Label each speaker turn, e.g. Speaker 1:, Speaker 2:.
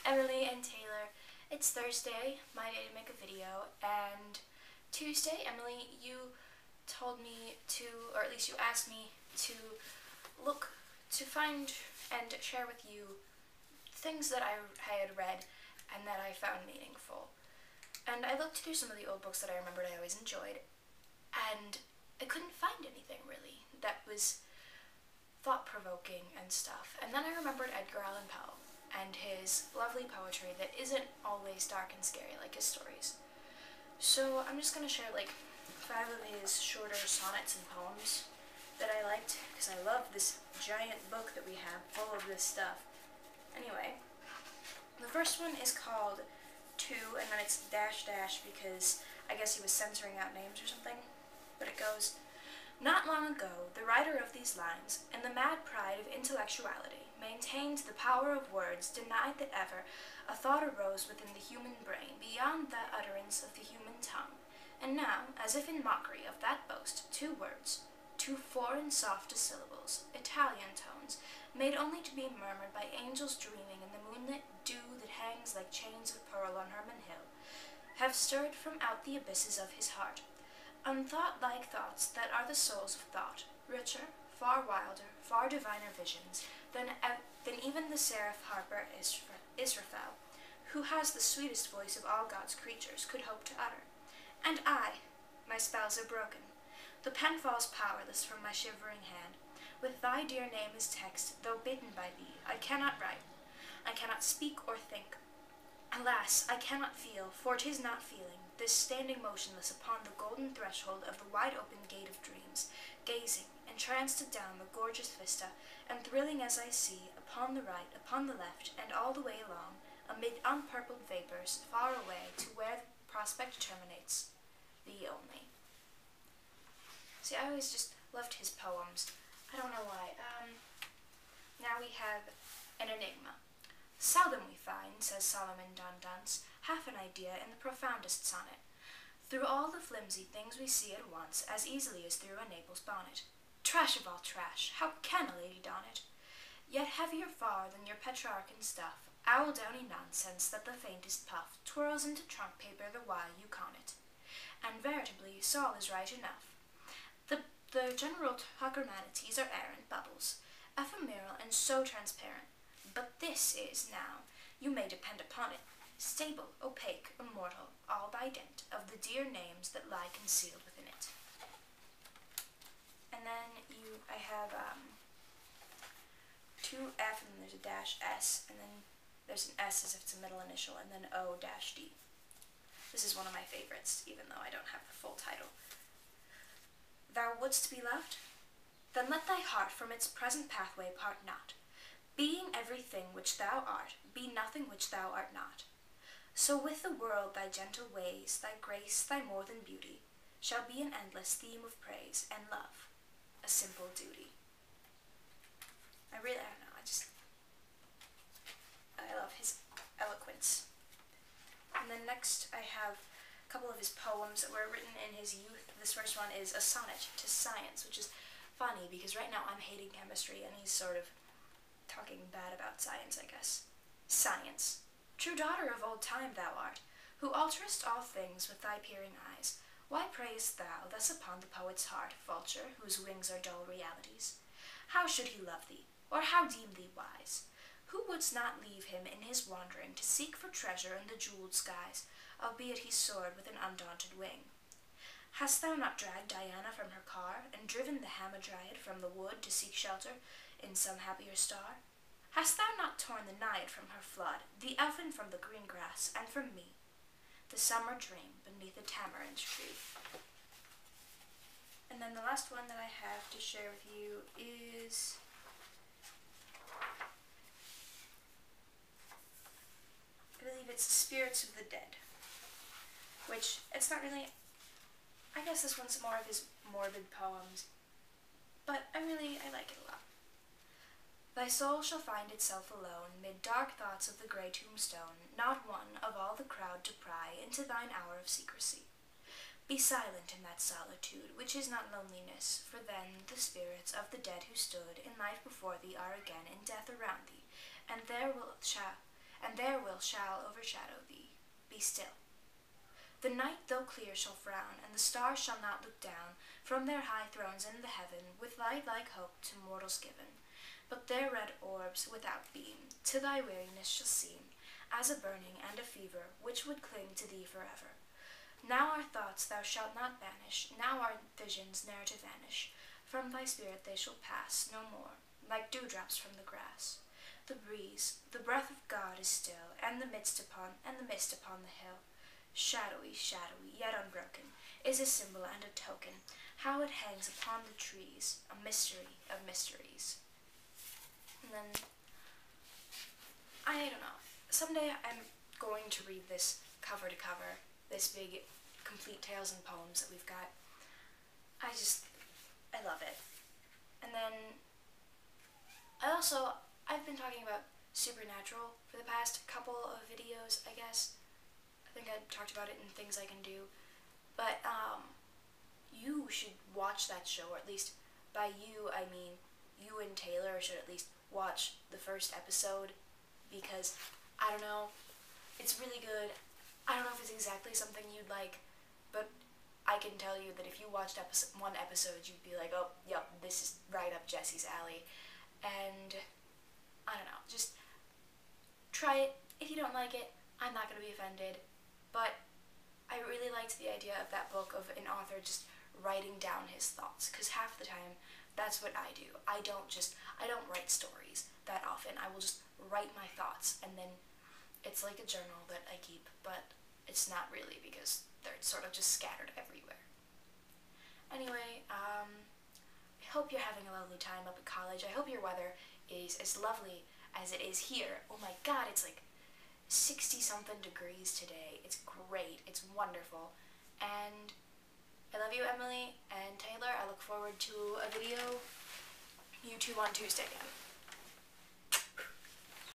Speaker 1: Emily and Taylor. It's Thursday, my day to make a video, and Tuesday, Emily, you told me to, or at least you asked me to find and share with you things that I had read and that I found meaningful. And I looked through some of the old books that I remembered I always enjoyed, and I couldn't find anything really that was thought-provoking and stuff. And then I remembered Edgar Allan Poe and his lovely poetry that isn't always dark and scary like his stories. So I'm just going to share like 5 of his shorter sonnets and poems that I liked, because I love this giant book that we have full of this stuff. Anyway, the first one is called Two, and then it's dash dash because I guess he was censoring out names or something. But it goes, "Not long ago, the writer of these lines, in the mad pride of intellectuality, maintained the power of words, denied that ever a thought arose within the human brain beyond the utterance of the human tongue. And now, as if in mockery of that boast, 2 words, 2 foreign soft syllables, Italian tones, made only to be murmured by angels dreaming in the moonlit dew that hangs like chains of pearl on Hermon Hill, have stirred from out the abysses of his heart, unthought-like thoughts that are the souls of thought, richer, far wilder, far diviner visions than even the seraph harper Israfel, who has the sweetest voice of all God's creatures, could hope to utter. And I, my spells are broken. The pen falls powerless from my shivering hand. With thy dear name as text, though bidden by thee, I cannot write. I cannot speak or think. Alas, I cannot feel, for 'tis not feeling, this standing motionless upon the golden threshold of the wide-open gate of dreams, gazing, entranced adown the gorgeous vista, and thrilling as I see, upon the right, upon the left, and all the way along, amid unpurpled vapors, far away, to where the prospect terminates, thee only." See, I always just loved his poems. I don't know why. Now we have an enigma. "Seldom we find," says Solomon Don Dunce, "half an idea in the profoundest sonnet. Through all the flimsy things we see at once, as easily as through a Naples bonnet. Trash of all trash, how can a lady don it? Yet heavier far than your Petrarchan stuff, owl downy nonsense that the faintest puff twirls into trunk paper the while you con it. And veritably, Saul is right enough. The general tuckermanities are errant bubbles, ephemeral and so transparent. But this is, now, you may depend upon it, stable, opaque, immortal, all by dint of the dear names that lie concealed within it." And then I have 2F, and then there's a dash S, and then there's an S as if it's a middle initial, and then O-D. This is one of my favorites, even though I don't have the full title. "Thou wouldst be loved? Then let thy heart from its present pathway part not. Being everything which thou art, be nothing which thou art not. So with the world thy gentle ways, thy grace, thy more than beauty, shall be an endless theme of praise, and love, a simple duty." I don't know, I love his eloquence. And then next I have a couple of his poems that were written in his youth. This first one is a sonnet to science, which is funny because right now I'm hating chemistry and he's sort of talking bad about science, I guess. "Science, true daughter of old time thou art, who alterest all things with thy peering eyes. Why preyest thou thus upon the poet's heart, vulture, whose wings are dull realities? How should he love thee, or how deem thee wise? Who wouldst not leave him in his wandering to seek for treasure in the jeweled skies, albeit he soared with an undaunted wing? Hast thou not dragged Diana from her car, and driven the Hamadryad from the wood to seek shelter in some happier star? Hast thou not torn the Naiad from her flood, the elfin from the green grass, and from me, the summer dream beneath a tamarind tree?" And then the last one that I have to share with you is I believe it's "Spirits of the Dead," which it's not really, I guess this one's more of his morbid poems, but I like it a lot. "Thy soul shall find itself alone, mid dark thoughts of the grey tombstone, not one of all the crowd to pry into thine hour of secrecy. Be silent in that solitude, which is not loneliness, for then the spirits of the dead who stood in life before thee are again in death around thee, and and their will shall overshadow thee. Be still. The night though clear shall frown, and the stars shall not look down from their high thrones in the heaven, with light like hope to mortals given. But their red orbs without beam to thy weariness shall seem as a burning and a fever which would cling to thee forever. Now our thoughts thou shalt not banish, now our visions ne'er to vanish. From thy spirit they shall pass no more, like dewdrops from the grass. The breeze, the breath of God is still, and the mist upon the hill. Shadowy, shadowy, yet unbroken, is a symbol and a token, how it hangs upon the trees, a mystery of mysteries. And then, I don't know, someday I'm going to read this cover to cover, this big, complete tales and poems that we've got. I love it. And then, I've been talking about Supernatural for the past couple of videos, I guess. I think I talked about it in Things I Can Do. But, you should watch that show, or at least, by you, I mean, you and Taylor should at least watch the first episode, because, I don't know, it's really good. I don't know if it's exactly something you'd like, but I can tell you that if you watched one episode, you'd be like, oh, yep, this is right up Jesse's alley. And, I don't know, just try it. If you don't like it, I'm not going to be offended. But I really liked the idea of that book of an author just writing down his thoughts, because half the time, that's what I do. I don't write stories that often. I will just write my thoughts, and then it's like a journal that I keep, but it's not really, because they're sort of just scattered everywhere. Anyway, I hope you're having a lovely time up at college. I hope your weather is as lovely as it is here. Oh my god, it's like 60-something degrees today. It's great. It's wonderful. And I love you, Emily and Taylor. I look forward to a video, you two on Tuesday again.